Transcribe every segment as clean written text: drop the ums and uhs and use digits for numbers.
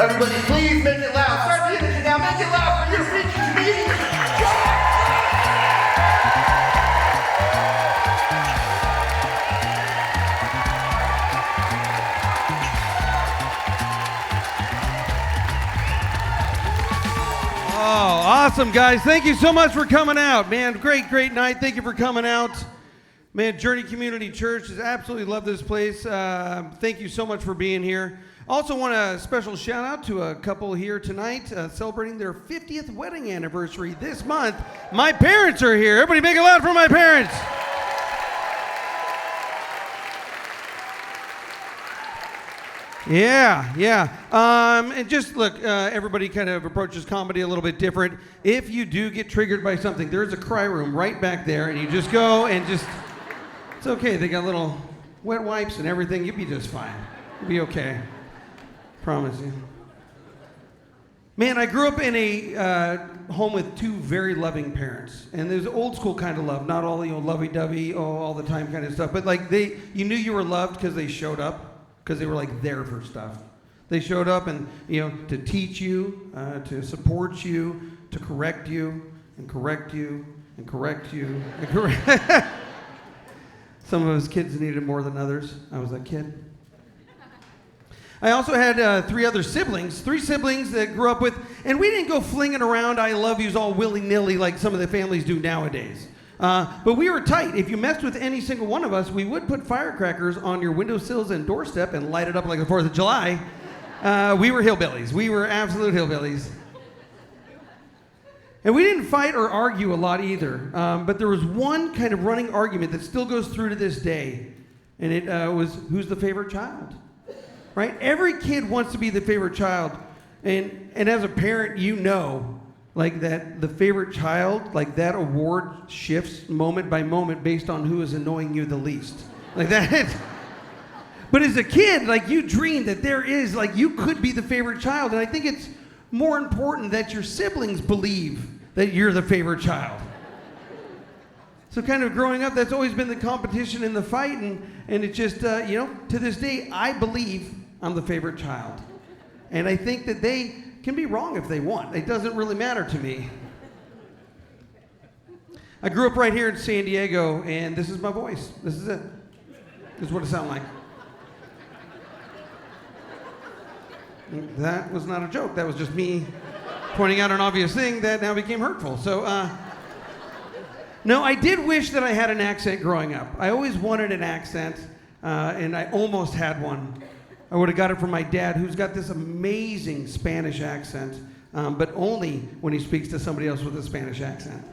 Everybody, please make it loud. Start the energy now. Make it loud for your featured comedian. Oh, awesome, guys. Thank you so much for coming out. Man, great night. Thank you for coming out. Man, Journey Community Church has absolutely loved this place. Thank you so much for being here. Also want a special shout out to a couple here tonight celebrating their 50th wedding anniversary this month. My parents are here. Everybody make it loud for my parents. Yeah. And just look, everybody kind of approaches comedy a little bit different. If you do get triggered by something, there's a cry room right back there, and you just go and just, it's okay. They got little wet wipes and everything. You'll be just fine. You'll be okay. Promise you. Man, I grew up in a home with two very loving parents, and there's old school kind of love, not all lovey-dovey, all the time kind of stuff, but like you knew you were loved because they showed up. Because they were like there for stuff. They showed up and, to teach you, to support you, to correct you, and correct you, and correct you, and correct. Some of us kids needed it more than others. I was that kid. I also had three siblings that grew up with, and we didn't go flinging around I love yous all willy-nilly like some of the families do nowadays. But we were tight. If you messed with any single one of us, we would put firecrackers on your windowsills and doorstep and light it up like the 4th of July. We were hillbillies. We were absolute hillbillies. And we didn't fight or argue a lot either. But there was one kind of running argument that still goes through to this day. And it was, who's the favorite child? Right? Every kid wants to be the favorite child. And as a parent, like that the favorite child, like that award shifts moment by moment based on who is annoying you the least. Like that. But as a kid, like you dream that there is, like you could be the favorite child. And I think it's more important that your siblings believe that you're the favorite child. So kind of growing up, that's always been the competition and the fight. And it just, to this day, I believe I'm the favorite child. And I think that they can be wrong if they want. It doesn't really matter to me. I grew up right here in San Diego, and this is my voice. This is it. This is what it sounds like. That was not a joke. That was just me pointing out an obvious thing that now became hurtful. So, no, I did wish that I had an accent growing up. I always wanted an accent, and I almost had one. I would have got it from my dad, who's got this amazing Spanish accent, but only when he speaks to somebody else with a Spanish accent.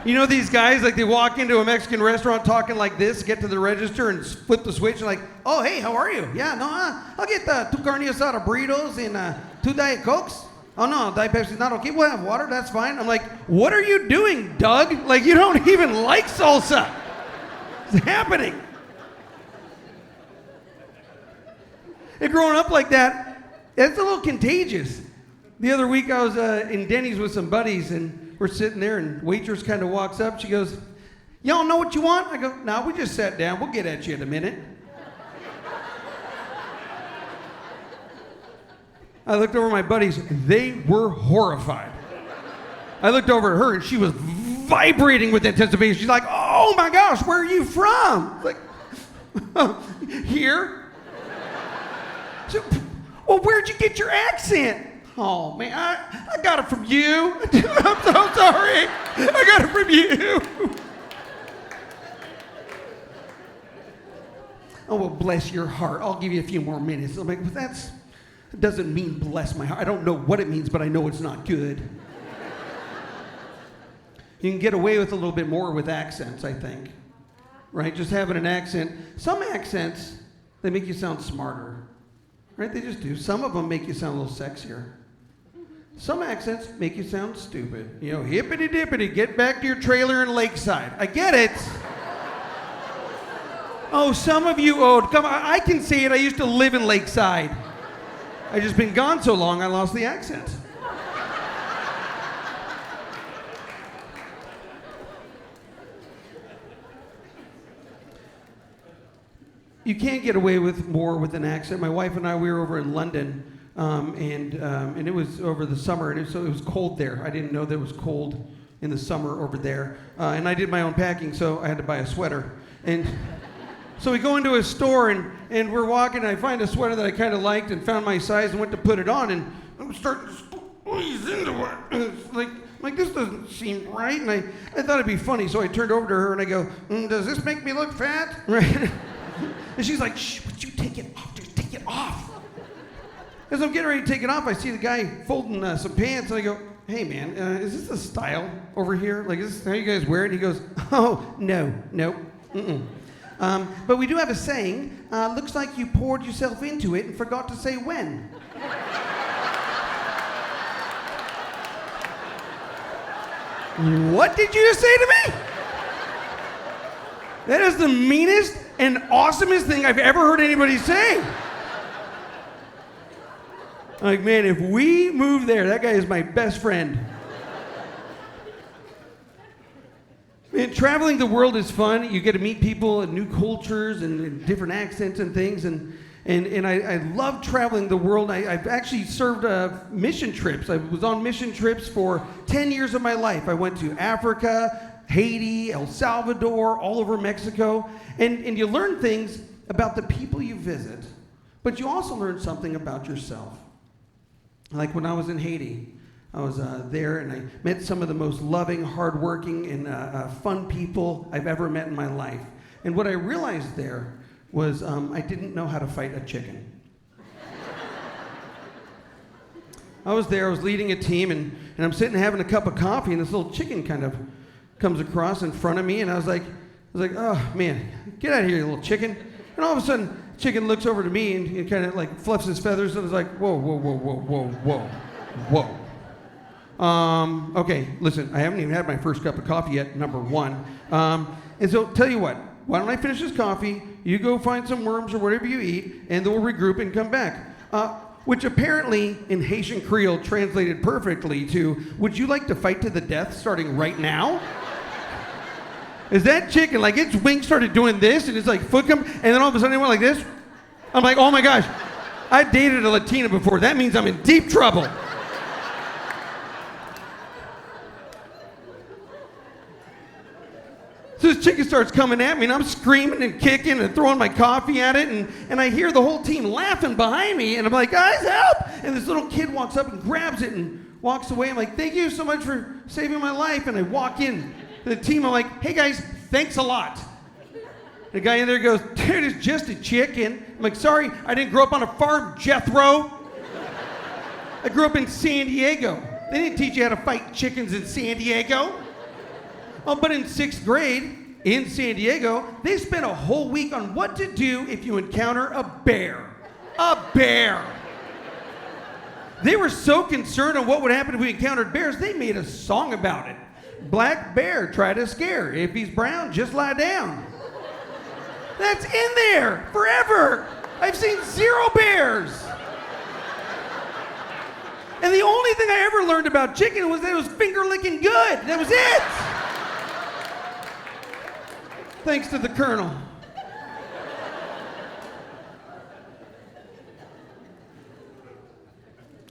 You know these guys, like they walk into a Mexican restaurant talking like this, get to the register and flip the switch and like, oh, hey, how are you? Yeah, no, I'll get 2 carne asada burritos and 2 Diet Cokes. Oh, no, Diet Pepsi's not okay. We'll have water, that's fine. I'm like, what are you doing, Doug? Like, you don't even like salsa. What's happening? And growing up like that, it's a little contagious. The other week I was in Denny's with some buddies, and we're sitting there, and waitress kind of walks up. She goes, y'all know what you want? I go, no, we just sat down. We'll get at you in a minute. I looked over at my buddies. They were horrified. I looked over at her, and she was vibrating with anticipation. She's like, oh my gosh, where are you from? Like, here. So, well, where'd you get your accent? Oh, man, I got it from you. I'm so sorry. I got it from you. Oh, well, bless your heart. I'll give you a few more minutes. I'm like, that doesn't mean bless my heart. I don't know what it means, but I know it's not good. You can get away with a little bit more with accents, I think. Right? Just having an accent. Some accents, they make you sound smarter. Right? They just do. Some of them make you sound a little sexier. Some accents make you sound stupid. Hippity dippity, get back to your trailer in Lakeside. I get it. Oh, some of you, come on, I can say it. I used to live in Lakeside. I just been gone so long, I lost the accent. You can't get away with more with an accent. My wife and I, we were over in London and it was over the summer, and so it was cold there. I didn't know that it was cold in the summer over there, and I did my own packing, so I had to buy a sweater. And so we go into a store, and we're walking, and I find a sweater that I kind of liked and found my size and went to put it on, and I'm starting to squeeze into it. And it's like this doesn't seem right, and I thought it'd be funny, so I turned over to her and I go, does this make me look fat? Right? And she's like, shh, would you take it off? Just take it off. As I'm getting ready to take it off, I see the guy folding some pants, and I go, hey man, is this the style over here? Like, is this how you guys wear it? And he goes, oh, no, mm-mm. But we do have a saying, looks like you poured yourself into it and forgot to say when. What did you just say to me? That is the meanest and awesomest thing I've ever heard anybody say. Like, man, if we move there, that guy is my best friend. Man, traveling the world is fun. You get to meet people and new cultures and different accents and things. And I love traveling the world. I've actually served mission trips. I was on mission trips for 10 years of my life. I went to Africa, Haiti, El Salvador, all over Mexico. And you learn things about the people you visit, but you also learn something about yourself. Like when I was in Haiti, I was there and I met some of the most loving, hardworking, and fun people I've ever met in my life. And what I realized there was I didn't know how to fight a chicken. I was there, I was leading a team, and I'm sitting having a cup of coffee, and this little chicken kind of comes across in front of me, and I was like, oh man, get out of here, you little chicken. And all of a sudden, chicken looks over to me and kind of like fluffs his feathers and is like, whoa. Okay, listen, I haven't even had my first cup of coffee yet, number one. And so tell you what, why don't I finish this coffee, you go find some worms or whatever you eat, and then we'll regroup and come back. Which apparently in Haitian Creole translated perfectly to, would you like to fight to the death starting right now? Is that chicken, like its wing started doing this, and it's like foot come, and then all of a sudden it went like this? I'm like, oh my gosh, I dated a Latina before. That means I'm in deep trouble. So this chicken starts coming at me, and I'm screaming and kicking and throwing my coffee at it, and I hear the whole team laughing behind me, and I'm like, guys, help! And this little kid walks up and grabs it and walks away. I'm like, thank you so much for saving my life. And I walk in to the team, I'm like, hey guys, thanks a lot. The guy in there goes, dude, it's just a chicken. I'm like, sorry, I didn't grow up on a farm, Jethro. I grew up in San Diego. They didn't teach you how to fight chickens in San Diego. Oh, but in 6th grade in San Diego, they spent a whole week on what to do if you encounter a bear. A bear. They were so concerned on what would happen if we encountered bears, they made a song about it. Black bear, try to scare. If he's brown, just lie down. That's in there forever. I've seen 0 bears. And the only thing I ever learned about chicken was that it was finger licking good. That was it. Thanks to the Colonel.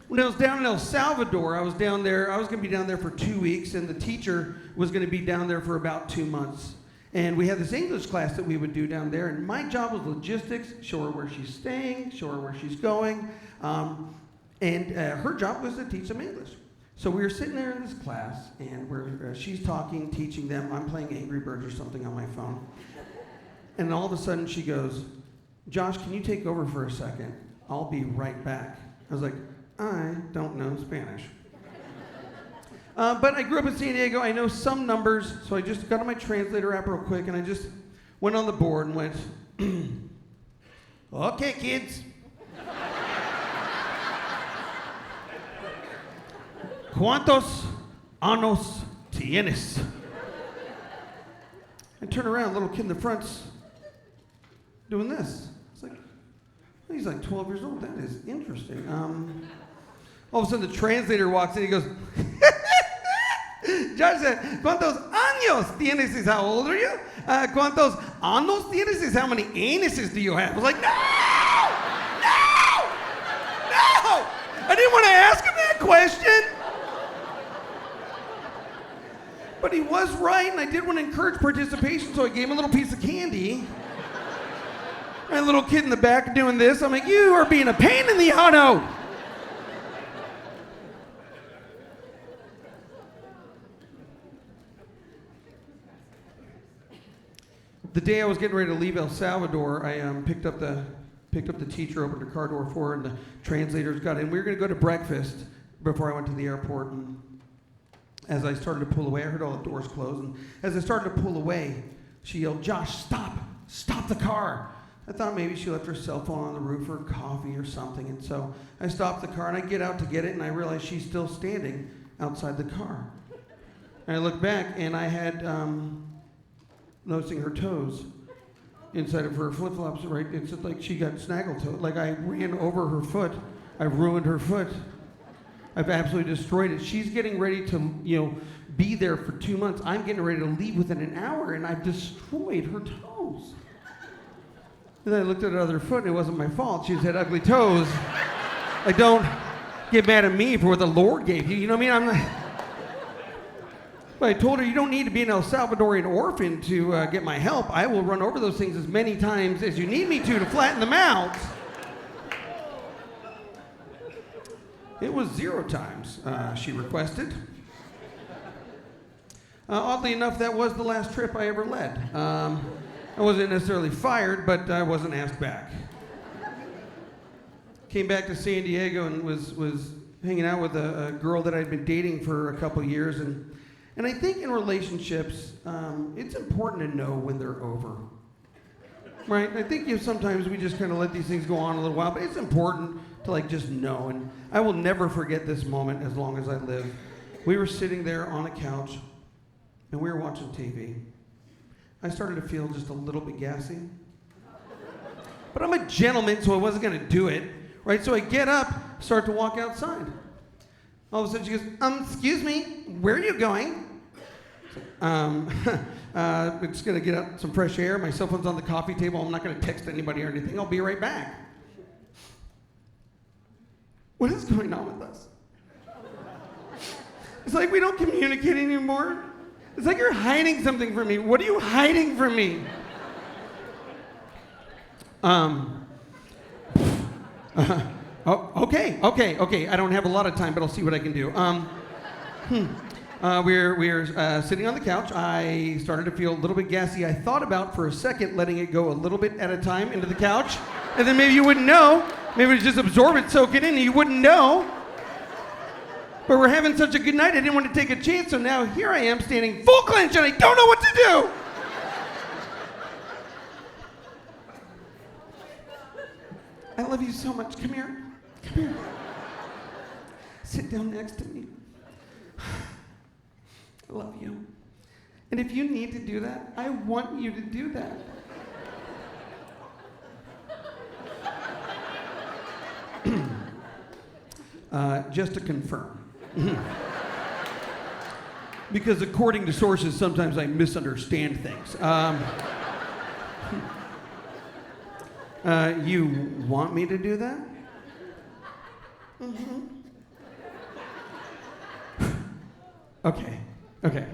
When I was down in El Salvador, I was going to be down there for 2 weeks, and the teacher was going to be down there for about 2 months. And we had this English class that we would do down there, and my job was logistics, show her where she's staying, show her where she's going, and her job was to teach them English. So we were sitting there in this class, and she's talking, teaching them. I'm playing Angry Birds or something on my phone. And all of a sudden she goes, Josh, can you take over for a second? I'll be right back. I was like, I don't know Spanish. But I grew up in San Diego. I know some numbers, so I just got on my translator app real quick, and I just went on the board and went, okay, kids. ¿Cuántos años tienes? I turn around, little kid in the front's doing this. It's like, he's like 12 years old. That is interesting. All of a sudden, the translator walks in. He goes, Josh said, ¿Cuántos años tienes? Is how old are you? ¿Cuántos años tienes? Is how many anuses do you have? I was like, no! I didn't want to ask him that question. But he was right, and I did want to encourage participation, so I gave him a little piece of candy. My little kid in the back doing this. I'm like, you are being a pain in the auto. The day I was getting ready to leave El Salvador, I picked up the teacher, opened her car door for her, and the translators got in. We were going to go to breakfast before I went to the airport, and as I started to pull away, I heard all the doors close, and as I started to pull away, she yelled, Josh, stop the car. I thought maybe she left her cell phone on the roof or coffee or something, and so I stopped the car, and I get out to get it, and I realized she's still standing outside the car. And I looked back, and I had, noticing her toes inside of her flip-flops, right? It's just like she got snaggle-toed. Like I ran over her foot. I ruined her foot. I've absolutely destroyed it. She's getting ready to, be there for 2 months. I'm getting ready to leave within an hour, and I've destroyed her toes. And then I looked at her other foot, and it wasn't my fault. She just had ugly toes. Like, don't get mad at me for what the Lord gave you. You know what I mean? But I told her, you don't need to be an El Salvadorian orphan to get my help. I will run over those things as many times as you need me to flatten them out. It was 0 times, she requested. Oddly enough, that was the last trip I ever led. I wasn't necessarily fired, but I wasn't asked back. Came back to San Diego and was hanging out with a girl that I'd been dating for a couple years, and I think in relationships, it's important to know when they're over, right? I think sometimes we just kind of let these things go on a little while, but it's important to just know. And I will never forget this moment as long as I live. We were sitting there on a couch, and we were watching TV. I started to feel just a little bit gassy, but I'm a gentleman, so I wasn't going to do it, right? So I get up, start to walk outside. All of a sudden she goes, excuse me, where are you going? I'm just going to get out some fresh air. My cell phone's on the coffee table. I'm not going to text anybody or anything. I'll be right back. What is going on with us? It's like we don't communicate anymore. It's like you're hiding something from me. What are you hiding from me? Okay. I don't have a lot of time, but I'll see what I can do. We're sitting on the couch. I started to feel a little bit gassy. I thought about, for a second, letting it go a little bit at a time into the couch, and then maybe you wouldn't know. Maybe it just absorb it, soak it in, and you wouldn't know. But we're having such a good night, I didn't want to take a chance, so now here I am standing full clench, and I don't know what to do. I love you so much. Come here. Come here. Sit down next to me. I love you. And if you need to do that, I want you to do that. Just to confirm. Because according to sources, sometimes I misunderstand things. You want me to do that? Mm-hmm. Okay.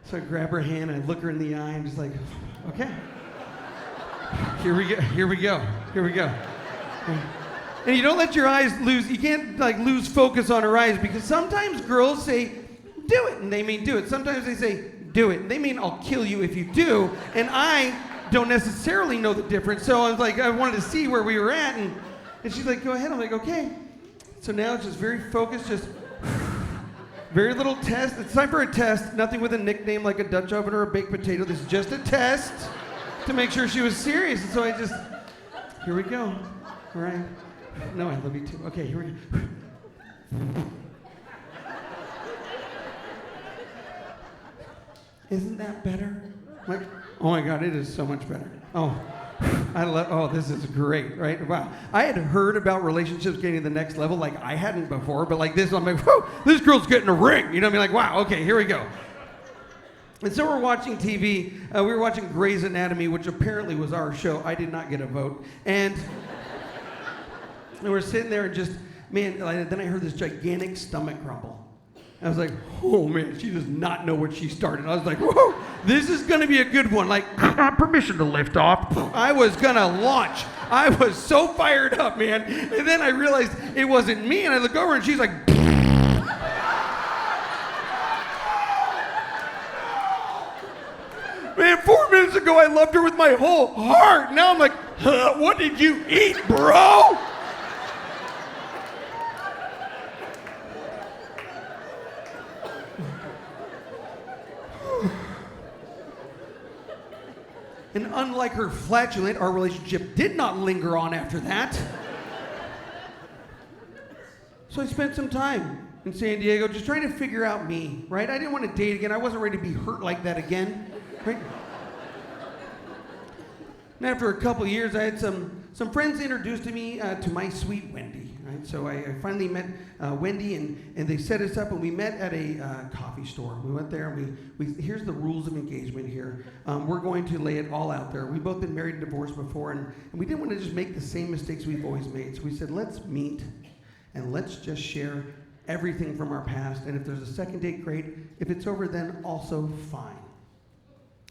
So I grab her hand, I look her in the eye, and just like, okay. Here we go. And you don't let your eyes you can't lose focus on her eyes, because sometimes girls say, do it, and they mean do it. Sometimes they say, do it, and they mean I'll kill you if you do, and I don't necessarily know the difference. So I was like, I wanted to see where we were at, and she's like, go ahead. I'm like, okay. So now it's just very focused, just very little test. It's time for a test. Nothing with a nickname like a Dutch oven or a baked potato. This is just a test to make sure she was serious. And so I just, here we go. All right. No, I love you too. Okay, here we go. Isn't that better? Like, oh my God, it is so much better. This is great, right? Wow. I had heard about relationships getting to the next level like I hadn't before, but like this, I'm like, whoa, this girl's getting a ring. You know what I mean? Like, wow, okay, here we go. And so we're watching TV. We were watching Grey's Anatomy, which apparently was our show. I did not get a vote. And we're sitting there and just, man, then I heard this gigantic stomach rumble. I was like, oh man, she does not know what she started. I was like, whoa, this is gonna be a good one. Like, permission to lift off. I was gonna launch. I was so fired up, man. And then I realized it wasn't me, and I look over and she's like, man, 4 minutes ago I loved her with my whole heart. Now I'm like, what did you eat, bro? And unlike her flatulent, our relationship did not linger on after that. So I spent some time in San Diego just trying to figure out me, right? I didn't want to date again. I wasn't ready to be hurt like that again, right? And after a couple years, I had some friends introduced to me to my sweet Wendy, right? So I finally met Wendy, and they set us up, and we met at a coffee store. We went there, and we here's the rules of engagement here. We're going to lay it all out there. We've both been married and divorced before, and we didn't want to just make the same mistakes we've always made. So we said, let's meet, and let's just share everything from our past, and if there's a second date, great. If it's over, then also fine.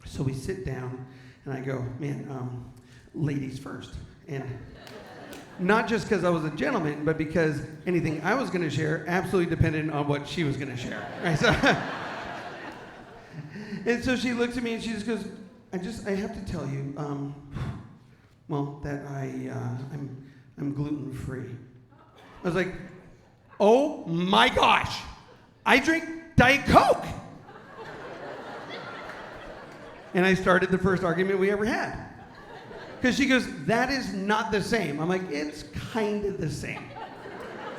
So we sit down, and I go, man, ladies first. And not just because I was a gentleman, but because anything I was going to share absolutely depended on what she was going to share. Right? So and so she looks at me and she just goes, I have to tell you, well, that I'm gluten-free. I was like, oh my gosh, I drink Diet Coke. And I started the first argument we ever had. Because she goes, that is not the same. I'm like, it's kind of the same.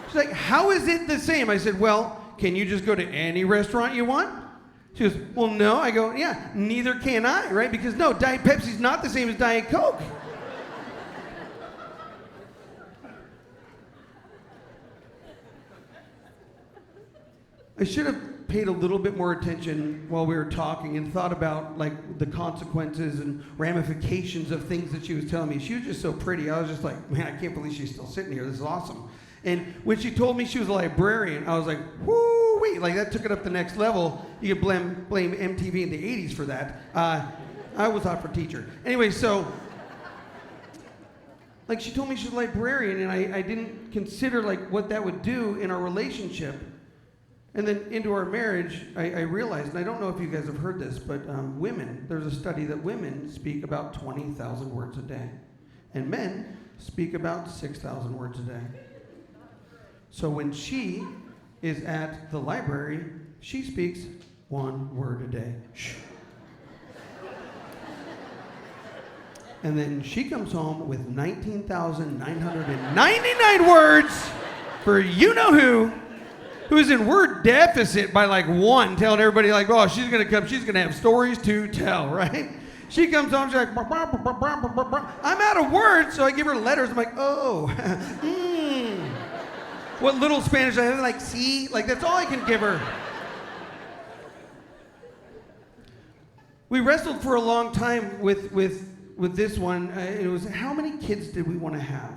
She's like, how is it the same? I said, well, can you just go to any restaurant you want? She goes, well, no. I go, yeah, neither can I, right? Because no, Diet Pepsi's not the same as Diet Coke. I should have paid a little bit more attention while we were talking and thought about like the consequences and ramifications of things that she was telling me. She was just so pretty. I was just like, man, I can't believe she's still sitting here. This is awesome. And when she told me she was a librarian, I was like, whoo-wee, like that took it up the next level. You could blame MTV in the 80s for that. I was hot for teacher. Anyway, so like she told me she's a librarian, and I didn't consider like what that would do in our relationship. And then into our marriage, I realized, and I don't know if you guys have heard this, but women, there's a study that women speak about 20,000 words a day. And men speak about 6,000 words a day. So when she is at the library, she speaks 1 word a day. Shh. And then she comes home with 19,999 words for you-know-who, who's in word deficit by like 1, telling everybody like, oh, she's gonna have stories to tell, right? She comes home, she's like, bah, bah, bah, bah, bah, bah, bah. I'm out of words, so I give her letters. I'm like, oh, what little Spanish I have, like, see, like that's all I can give her. We wrestled for a long time with this one. It was, how many kids did we want to have?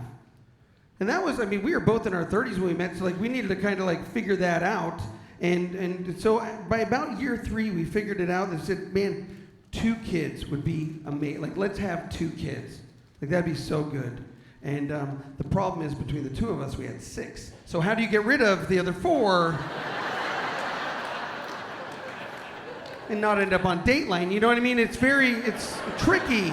And that was, I mean, we were both in our 30s when we met, so like we needed to kind of like figure that out. And so by about year 3, we figured it out and said, man, 2 kids would be amazing. Like, let's have 2 kids. Like, that'd be so good. And the problem is, between the 2 of us, we had 6. So how do you get rid of the other 4 and not end up on Dateline? You know what I mean? It's tricky.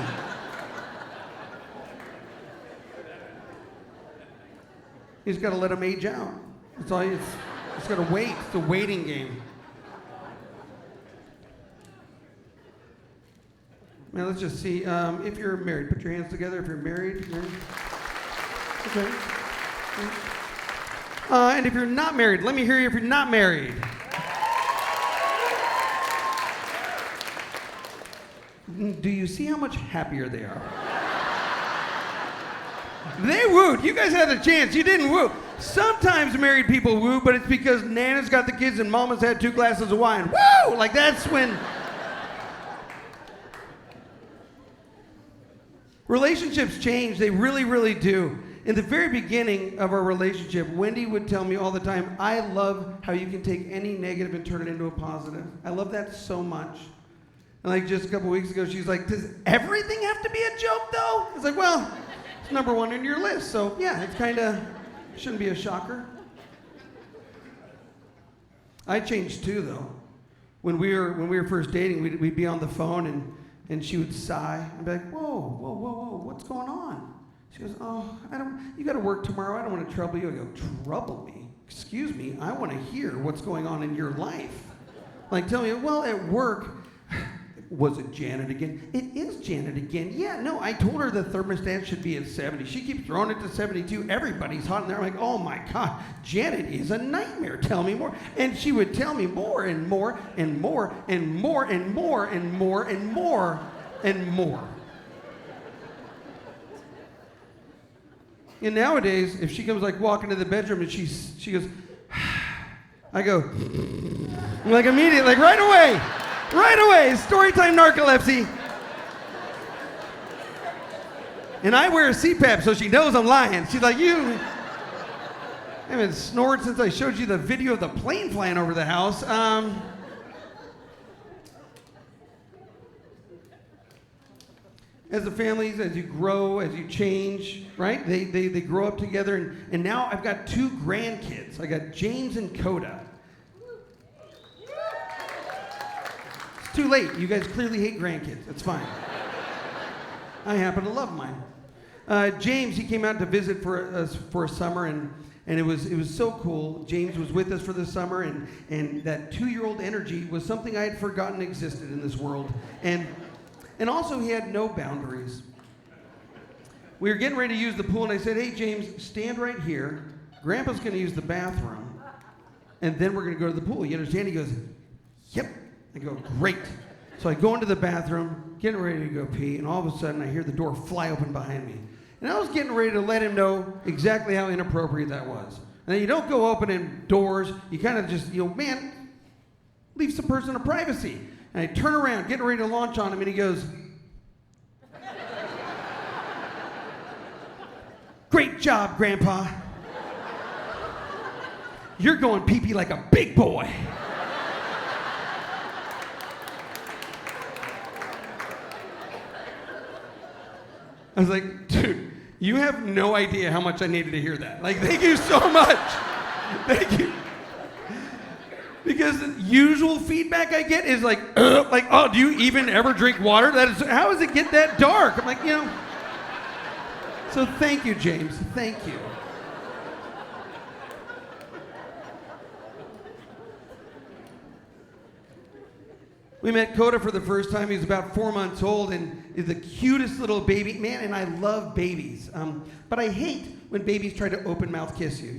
You just got to let them age out. That's all. It's got to wait. It's a waiting game. Now let's just see. If you're married, put your hands together. If you're married. Okay. And if you're not married, let me hear you if you're not married. Do you see how much happier they are? They wooed. You guys had a chance. You didn't woo. Sometimes married people woo, but it's because Nana's got the kids and Mama's had 2 glasses of wine. Woo! Like that's when... Relationships change. They really, really do. In the very beginning of our relationship, Wendy would tell me all the time, I love how you can take any negative and turn it into a positive. I love that so much. And like just a couple weeks ago, she's like, does everything have to be a joke though? It's like, well, it's number one in your list, so yeah, it's kind of, shouldn't be a shocker. I changed too though. When we were first dating, we'd be on the phone and she would sigh. I'd be like, whoa, what's going on? She goes, oh, you got to work tomorrow. I don't want to trouble you. I go, trouble me? Excuse me, I want to hear what's going on in your life. Like, tell me, well, at work, was it Janet again? It is Janet again. Yeah, no, I told her the thermostat should be at 70. She keeps throwing it to 72. Everybody's hot in there. I'm like, oh my God, Janet is a nightmare. Tell me more. And she would tell me more and more and more and more and more and more and more and more. And nowadays, if she comes like walking to the bedroom and she goes, I go, I'm like immediately, like right away, story time narcolepsy. And I wear a CPAP so she knows I'm lying. She's like, I haven't snored since I showed you the video of the plane flying over the house. As a family, as you grow, as you change, right? They grow up together, and now I've got 2 grandkids. I got James and Coda. It's too late. You guys clearly hate grandkids. That's fine. I happen to love mine. James, he came out to visit for a summer, and it was so cool. James was with us for the summer, and that 2-year-old energy was something I had forgotten existed in this world. And also, he had no boundaries. We were getting ready to use the pool, and I said, hey, James, stand right here. Grandpa's going to use the bathroom, and then we're going to go to the pool. You understand? He goes, yep. I go, great. So I go into the bathroom, getting ready to go pee, and all of a sudden, I hear the door fly open behind me. And I was getting ready to let him know exactly how inappropriate that was. And you don't go opening doors. You kind of just, man, leave some person of privacy. And I turn around, getting ready to launch on him, and he goes, great job, Grandpa. You're going pee-pee like a big boy. I was like, dude, you have no idea how much I needed to hear that. Like, thank you so much. Thank you. Because the usual feedback I get is like, oh, do you even ever drink water? How does it get that dark? I'm like, So thank you, James. Thank you. We met Coda for the first time. He was about 4 months old, and he's the cutest little baby. Man, and I love babies. But I hate when babies try to open mouth kiss you.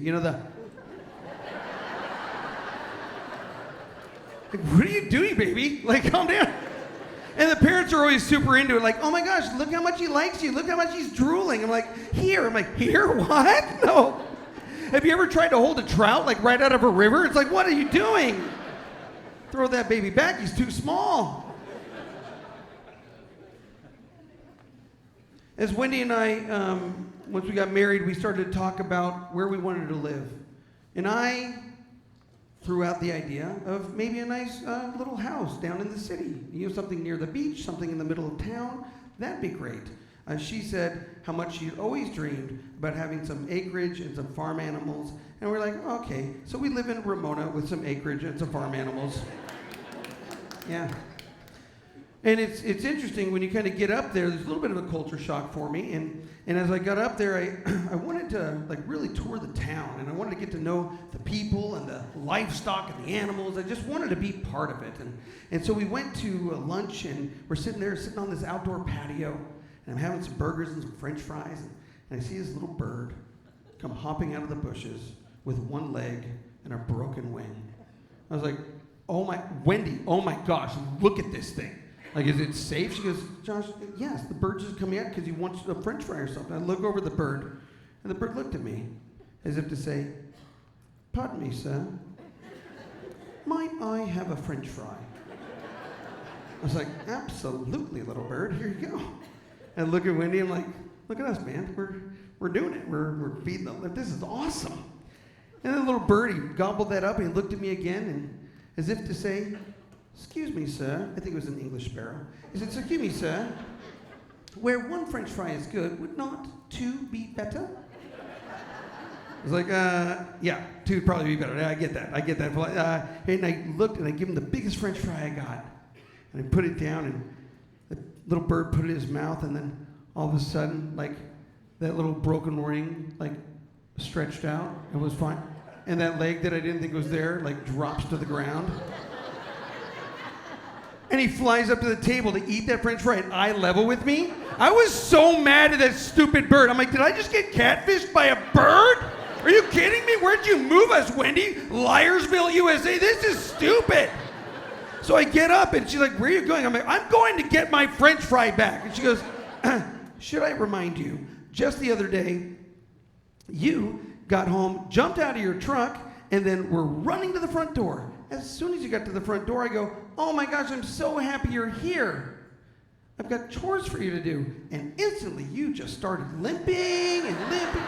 What are you doing, baby? Like, calm down. And the parents are always super into it, like, oh my gosh, look how much he likes you. Look how much he's drooling. I'm like, here. I'm like, here? What? No. Have you ever tried to hold a trout, like, right out of a river? It's like, what are you doing? Throw that baby back. He's too small. As Wendy and I, once we got married, we started to talk about where we wanted to live. And I threw out the idea of maybe a nice little house down in the city. Something near the beach, something in the middle of town. That'd be great. She said how much she'd always dreamed about having some acreage and some farm animals. And we're like, okay. So we live in Ramona with some acreage and some farm animals. Yeah. And it's interesting when you kind of get up there, there's a little bit of a culture shock for me. And as I got up there, I wanted to really tour the town, and I wanted to get to know the people and the livestock and the animals. I just wanted to be part of it. And so we went to lunch, and we're sitting on this outdoor patio, and I'm having some burgers and some French fries, and I see this little bird come hopping out of the bushes with one leg and a broken wing. I was like, Wendy, oh my gosh, look at this thing. Like, is it safe? She goes, Josh, yes, the bird's just coming out because he wants a French fry or something. I look over the bird, and the bird looked at me as if to say, pardon me, sir, might I have a French fry? I was like, absolutely, little bird, here you go. And I look at Wendy, I'm like, look at us, man. we're doing it. We're feeding them. This is awesome. And then the little bird, he gobbled that up and he looked at me again and as if to say, excuse me, sir. I think it was an English sparrow. He said, excuse me, sir. Where one French fry is good, would not two be better? I was like, yeah, two would probably be better. Yeah, I get that. And I looked and I gave him the biggest French fry I got. And I put it down and the little bird put it in his mouth and then all of a sudden, like, that little broken wing, like, stretched out and was fine. And that leg that I didn't think was there, like, drops to the ground. And he flies up to the table to eat that French fry at eye level with me. I was so mad at that stupid bird. I'm like, did I just get catfished by a bird? Are you kidding me? Where'd you move us, Wendy? Liarsville, USA? This is stupid. So I get up and she's like, where are you going? I'm like, I'm going to get my French fry back. And she goes, should I remind you, just the other day, you got home, jumped out of your truck, and then were running to the front door. As soon as you got to the front door, I go, oh my gosh, I'm so happy you're here. I've got chores for you to do. And instantly, you just started limping and limping.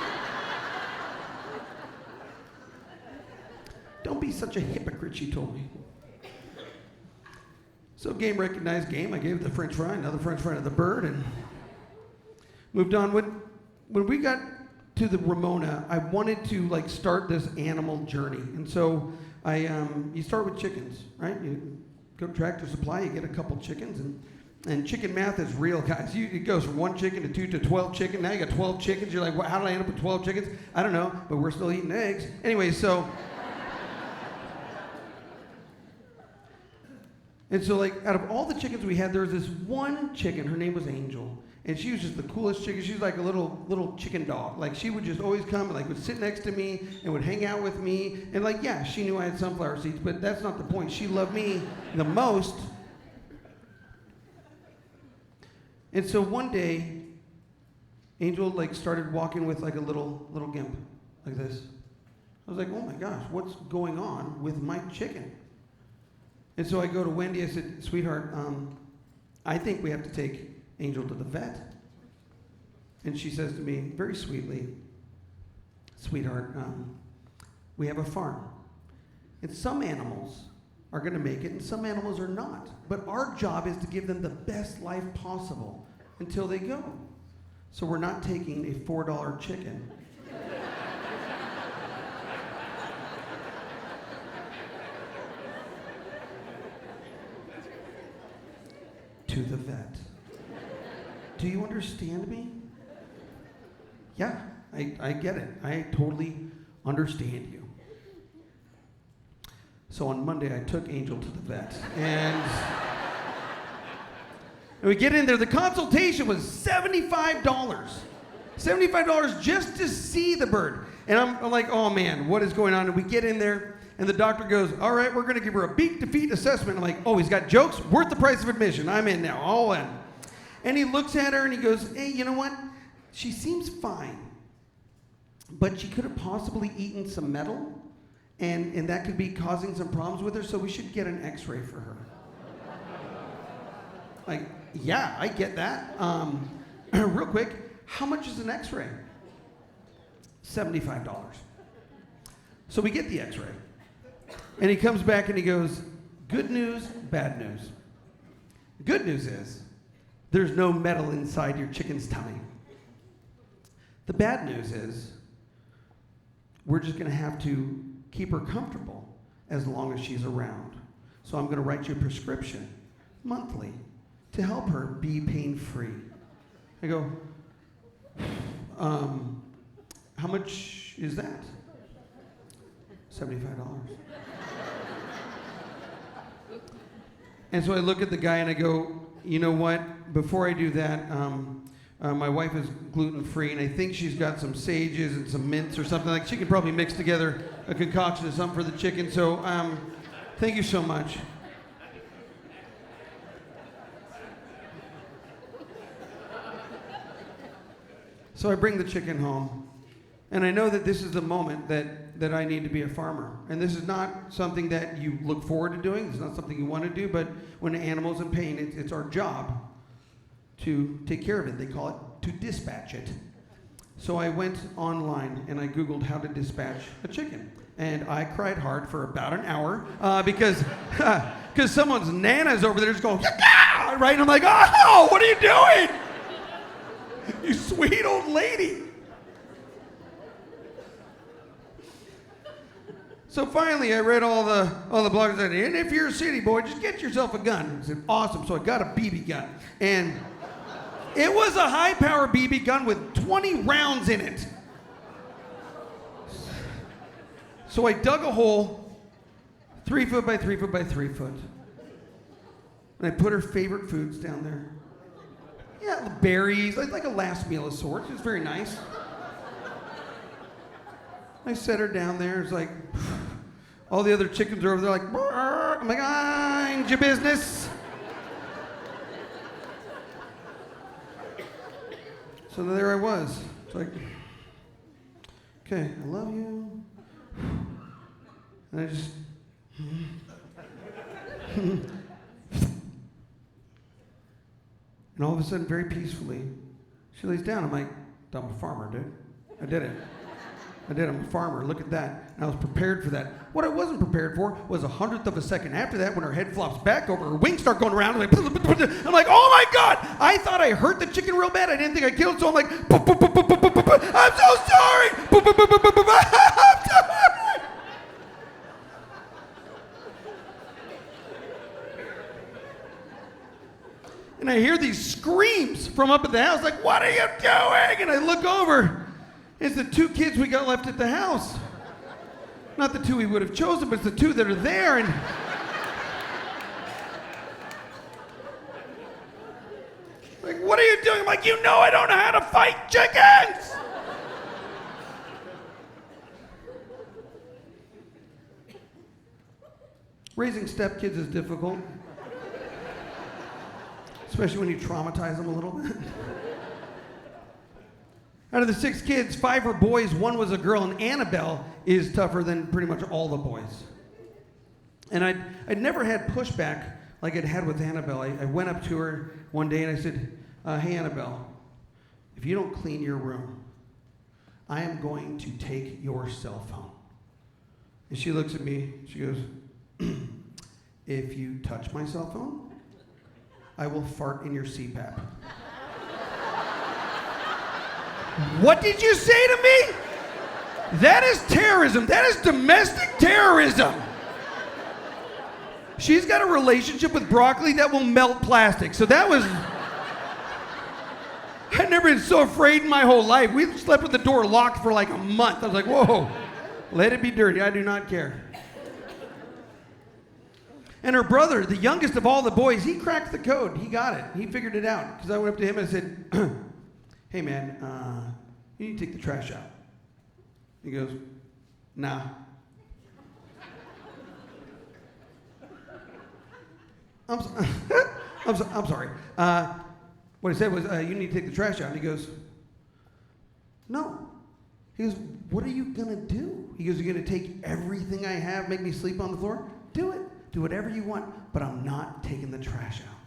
Don't be such a hypocrite, she told me. So game recognized game. I gave it the French fry, another French fry to the bird, and moved on. When we got to the Ramona, I wanted to like start this animal journey. And so you start with chickens, right? You go to Tractor Supply, you get a couple chickens, and chicken math is real, guys. It goes from 1 chicken to 2 to 12 chicken. Now you got 12 chickens. You're like, well, how did I end up with 12 chickens? I don't know, but we're still eating eggs. Anyway, so... And so, like, out of all the chickens we had, there was this one chicken. Her name was Angel. And she was just the coolest chicken. She was like a little chicken dog. Like, she would just always come and, like, would sit next to me and would hang out with me. And, like, yeah, she knew I had sunflower seeds, but that's not the point. She loved me the most. And so one day, Angel, like, started walking with, like, a little gimp, like this. I was like, oh, my gosh, what's going on with my chicken? And so I go to Wendy, I said, sweetheart, I think we have to take Angel to the vet. And she says to me, very sweetly, sweetheart, we have a farm. And some animals are gonna make it and some animals are not. But our job is to give them the best life possible until they go. So we're not taking a $4 chicken. To the vet. Do you understand me? Yeah, I get it. I totally understand you. So on Monday, I took Angel to the vet. And we get in there. The consultation was $75. $75 just to see the bird. And I'm like, oh man, what is going on? And we get in there. And the doctor goes, all right, we're going to give her a beak to feet assessment. I'm like, oh, he's got jokes? Worth the price of admission. I'm in now, all in. And he looks at her and he goes, hey, you know what? She seems fine. But she could have possibly eaten some metal. And that could be causing some problems with her. So we should get an x-ray for her. Like, yeah, I get that. Real quick, how much is an x-ray? $75. So we get the x-ray. And he comes back and he goes, good news, bad news. Good news is, there's no metal inside your chicken's tummy. The bad news is, we're just gonna have to keep her comfortable as long as she's around. So I'm gonna write you a prescription monthly to help her be pain-free. I go, how much is that? $75. And so I look at the guy and I go, you know what? Before I do that, my wife is gluten-free and I think she's got some sages and some mints or something. Like she could probably mix together a concoction of something for the chicken. So thank you so much. So I bring the chicken home. And I know that this is the moment that I need to be a farmer. And this is not something that you look forward to doing. It's not something you want to do. But when an animal's in pain, it's our job to take care of it. They call it to dispatch it. So I went online and I Googled how to dispatch a chicken. And I cried hard for about an hour because someone's nana's over there just going, "Yah!" Right? And I'm like, oh, what are you doing? You sweet old lady. So finally, I read all the blogs that and if you're a city boy, just get yourself a gun. I said, awesome. So I got a BB gun. And it was a high-power BB gun with 20 rounds in it. So I dug a hole 3 foot by 3 foot by 3 foot. And I put her favorite foods down there. Yeah, berries, like a last meal of sorts. It's very nice. I set her down there. It's like, all the other chickens are over there like, "Brr." I'm like, mind your business. So there I was. It's like, okay, I love you. And I just, and all of a sudden, very peacefully, she lays down. I'm like, I'm a farmer, dude. I did it. I'm a farmer. Look at that. And I was prepared for that. What I wasn't prepared for was 1/100th of a second after that when her head flops back over, her wings start going around. I'm like, oh my God. I thought I hurt the chicken real bad. I didn't think I killed it. So I'm like, I'm so sorry. I'm sorry. And I hear these screams from up at the house, like, what are you doing? And I look over. It's the 2 kids we got left at the house. Not the 2 we would have chosen, but it's the 2 that are there. And like, what are you doing? I'm like, you know I don't know how to fight chickens. Raising stepkids is difficult. Especially when you traumatize them a little bit. Out of the 6 kids, 5 were boys, 1 was a girl, and Annabelle is tougher than pretty much all the boys. And I'd never had pushback like I'd had with Annabelle. I went up to her one day and I said, hey, Annabelle, if you don't clean your room, I am going to take your cell phone. And she looks at me, she goes, if you touch my cell phone, I will fart in your CPAP. What did you say to me? That is terrorism. That is domestic terrorism. She's got a relationship with broccoli that will melt plastic. So that was... I'd never been so afraid in my whole life. We slept with the door locked for like a month. I was like, whoa, let it be dirty. I do not care. And her brother, the youngest of all the boys, he cracked the code. He got it. He figured it out. Because I went up to him and I said, hey, man, you need to take the trash out. He goes, nah. I'm sorry. What he said was, you need to take the trash out. And he goes, no. He goes, what are you going to do? He goes, you're going to take everything I have, make me sleep on the floor? Do it. Do whatever you want, but I'm not taking the trash out.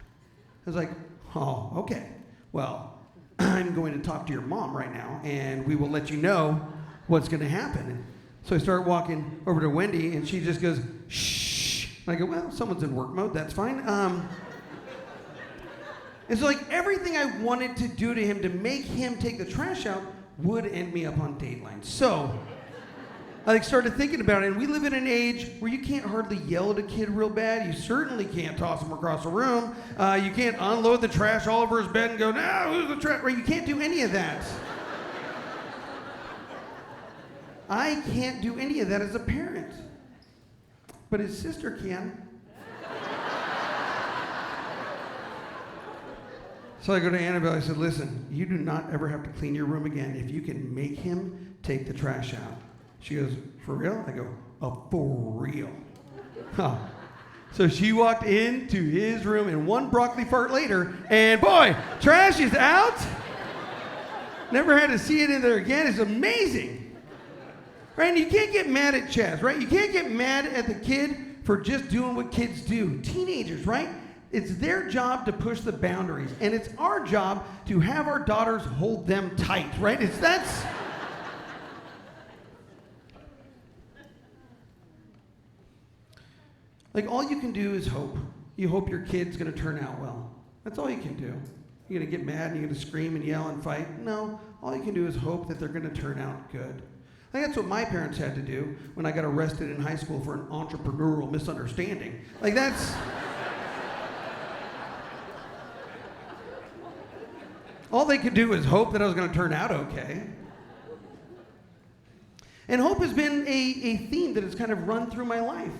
I was like, oh, okay. Well, I'm going to talk to your mom right now, and we will let you know what's going to happen. And so I start walking over to Wendy, and she just goes, shh. And I go, well, someone's in work mode. That's fine. And so, like, everything I wanted to do to him to make him take the trash out would end me up on Dateline. So I started thinking about it, and we live in an age where you can't hardly yell at a kid real bad. You certainly can't toss him across the room. You can't unload the trash all over his bed and go, no, who's the trash? Right? You can't do any of that. I can't do any of that as a parent. But his sister can. So I go to Annabelle, I said, listen, you do not ever have to clean your room again if you can make him take the trash out. She goes, for real? I go, oh, for real. Huh. So she walked into his room, and one broccoli fart later, and boy, trash is out. Never had to see it in there again. It's amazing. Right? And you can't get mad at Chaz, right? You can't get mad at the kid for just doing what kids do. Teenagers, right? it's their job to push the boundaries, and it's our job to have our daughters hold them tight, right? That's like all you can do is hope. You hope your kid's gonna turn out well. That's all you can do. You're gonna get mad and you're gonna scream and yell and fight. No, all you can do is hope that they're gonna turn out good. Like that's what my parents had to do when I got arrested in high school for an entrepreneurial misunderstanding. Like that's... all they could do was hope that I was gonna turn out okay. And hope has been a theme that has kind of run through my life.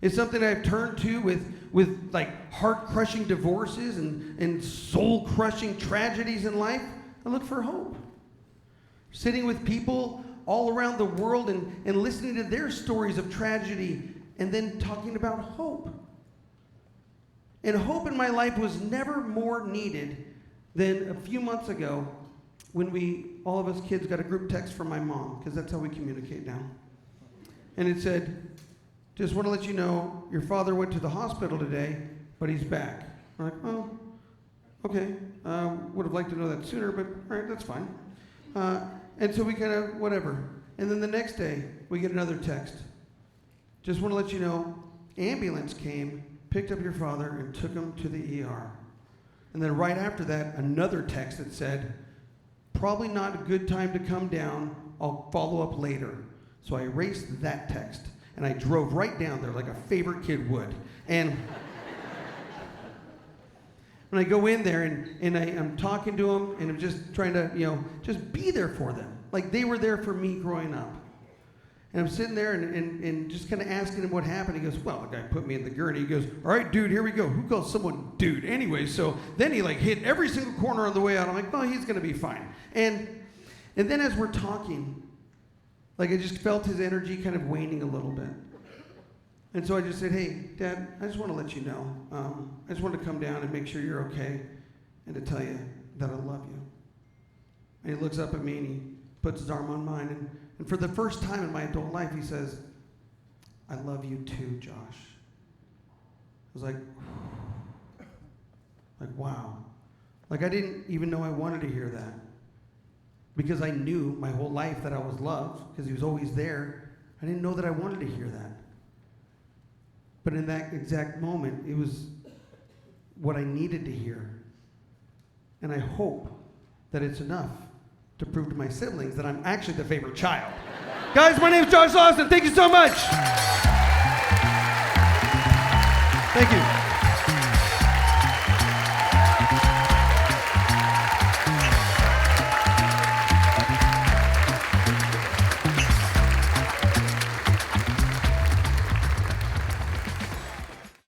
It's something I've turned to with like heart-crushing divorces and soul-crushing tragedies in life. I look for hope. Sitting with people all around the world and listening to their stories of tragedy and then talking about hope. And hope in my life was never more needed than a few months ago when all of us kids got a group text from my mom, because that's how we communicate now. And it said, just want to let you know, your father went to the hospital today, but he's back. We're like, oh, okay. Would have liked to know that sooner, but all right, that's fine. And so we kind of, whatever. And then the next day, we get another text. Just want to let you know, ambulance came, picked up your father, and took him to the ER. And then right after that, another text that said, probably not a good time to come down. I'll follow up later. So I erased that text. And I drove right down there like a favorite kid would. And when I go in there and I'm talking to them and I'm just trying to, just be there for them. Like they were there for me growing up. And I'm sitting there and just kind of asking him what happened. He goes, well, the guy put me in the gurney. He goes, all right, dude, here we go. Who calls someone dude? Anyway, so then he like hit every single corner on the way out. I'm like, oh, he's going to be fine. And then as we're talking, like I just felt his energy kind of waning a little bit. And so I just said, hey, Dad, I just want to let you know. I just wanted to come down and make sure you're okay and to tell you that I love you. And he looks up at me and he puts his arm on mine. And for the first time in my adult life, he says, I love you too, Josh. I was like, wow. Like I didn't even know I wanted to hear that. Because I knew my whole life that I was loved, because he was always there. I didn't know that I wanted to hear that. But in that exact moment, it was what I needed to hear. And I hope that it's enough to prove to my siblings that I'm actually the favorite child. Guys, my name is Josh Lawson. Thank you so much. Thank you.